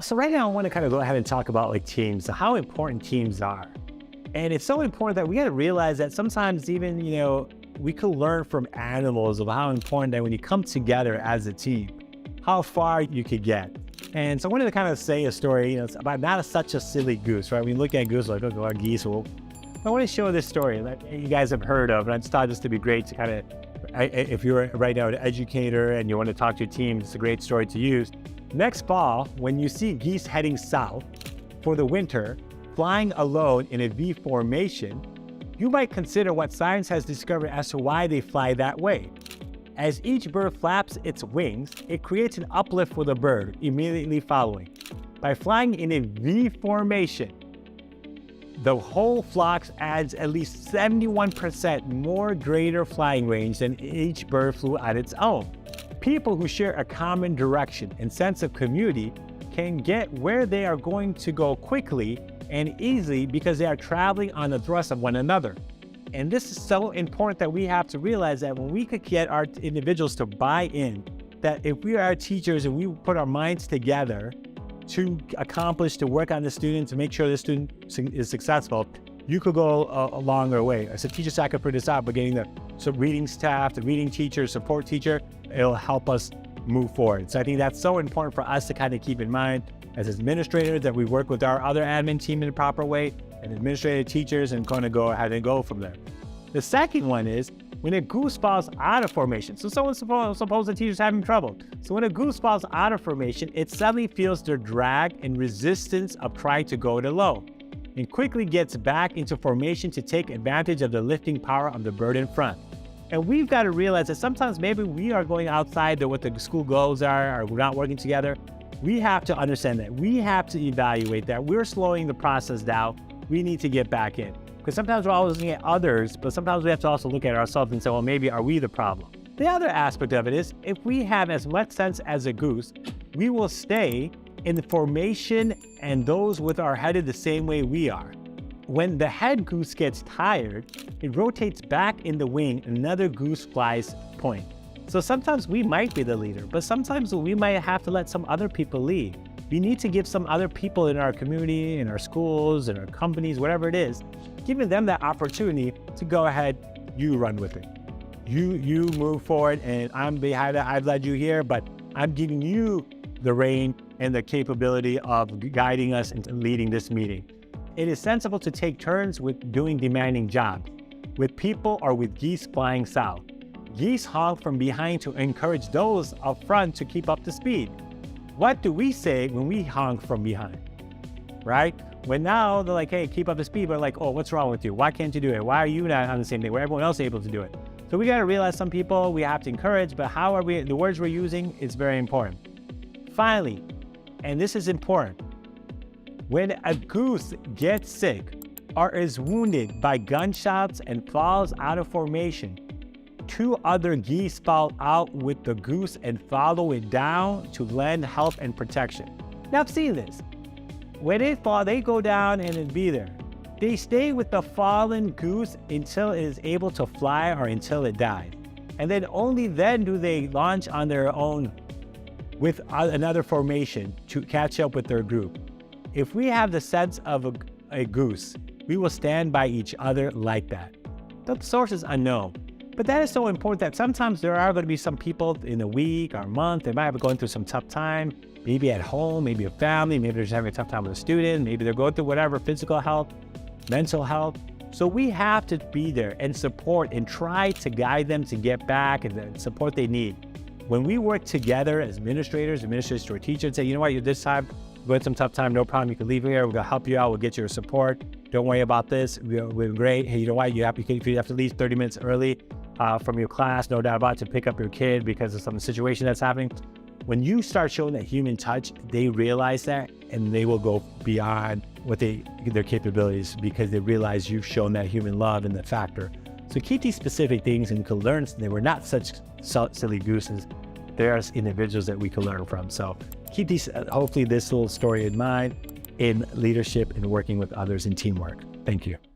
So right now I want to kind of go ahead and talk about like teams, how important teams are. And it's so important that we got to realize that sometimes even, we could learn from animals of how important that when you come together as a team, how far you could get. And so I wanted to kind of say a story, it's about not such a silly goose, right? We look at goose like, oh, geese. Well, I want to show this story that you guys have heard of. And I just thought this to be great to kind of, if you're right now an educator and you want to talk to your team, it's a great story to use. Next fall, when you see geese heading south for the winter, flying alone in a V formation, you might consider what science has discovered as to why they fly that way. As each bird flaps its wings, it creates an uplift for the bird immediately following. By flying in a V formation, the whole flock adds at least 71% more greater flying range than each bird flew on its own. People who share a common direction and sense of community can get where they are going to go quickly and easily because they are traveling on the thrust of one another. And this is so important that we have to realize that when we could get our individuals to buy in, that if we are teachers and we put our minds together to accomplish, to work on the student, to make sure the student is successful, you could go a longer way. As a teacher, I could put this out, but getting the reading staff, the reading teacher, support teacher, it'll help us move forward. So I think that's so important for us to kind of keep in mind as administrators, that we work with our other admin team in a proper way, and administrative teachers, and kind of go ahead and go from there. The second one is when a goose falls out of formation. So suppose the teacher's having trouble. So when a goose falls out of formation, it suddenly feels the drag and resistance of trying to go to low, and quickly gets back into formation to take advantage of the lifting power of the bird in front. And we've got to realize that sometimes maybe we are going outside what the school goals are, or we're not working together. We have to understand that. We have to evaluate that. We're slowing the process down. We need to get back in. Because sometimes we're always looking at others, but sometimes we have to also look at ourselves and say, well, maybe are we the problem? The other aspect of it is, if we have as much sense as a goose, we will stay in the formation and those with our headed the same way we are. When the head goose gets tired, it rotates back in the wing, another goose flies point. So sometimes we might be the leader, but sometimes we might have to let some other people lead. We need to give some other people in our community, in our schools, in our companies, whatever it is, giving them that opportunity to go ahead, you run with it. You move forward, and I'm behind it. I've led you here, but I'm giving you the reign and the capability of guiding us and leading this meeting. It is sensible to take turns with doing demanding jobs, with people or with geese flying south. Geese honk from behind to encourage those up front to keep up the speed. What do we say when we honk from behind, right? When now they're like, hey, keep up the speed, but like, oh, what's wrong with you? Why can't you do it? Why are you not on the same thing where everyone else is able to do it? So we got to realize some people we have to encourage, but how are we, the words we're using is very important. Finally, and this is important, when a goose gets sick or is wounded by gunshots and falls out of formation, 2 other geese fall out with the goose and follow it down to lend help and protection. Now I've seen this. When they fall, they go down and then be there. They stay with the fallen goose until it is able to fly or until it dies. And then only then do they launch on their own with another formation to catch up with their group. If we have the sense of a goose, we will stand by each other like that. The source is unknown. But that is so important that sometimes there are going to be some people in a week or a month, they might be going through some tough time, maybe at home, maybe a family, maybe they're just having a tough time with a student, maybe they're going through whatever, physical health, mental health. So we have to be there and support and try to guide them to get back and the support they need. When we work together as administrators to our teachers and say, you know what, this time, we're going through some tough time, no problem, you can leave here, we're going to help you out, we'll get your support. Don't worry about this, we're great. Hey, you know what, you have to leave 30 minutes early from your class, no doubt about it, to pick up your kid because of some situation that's happening. When you start showing that human touch, they realize that, and they will go beyond what their capabilities, because they realize you've shown that human love and the factor. So keep these specific things, and you can learn that we're not such silly gooses. There's individuals that we can learn from. So keep these, hopefully this little story in mind in leadership and working with others in teamwork. Thank you.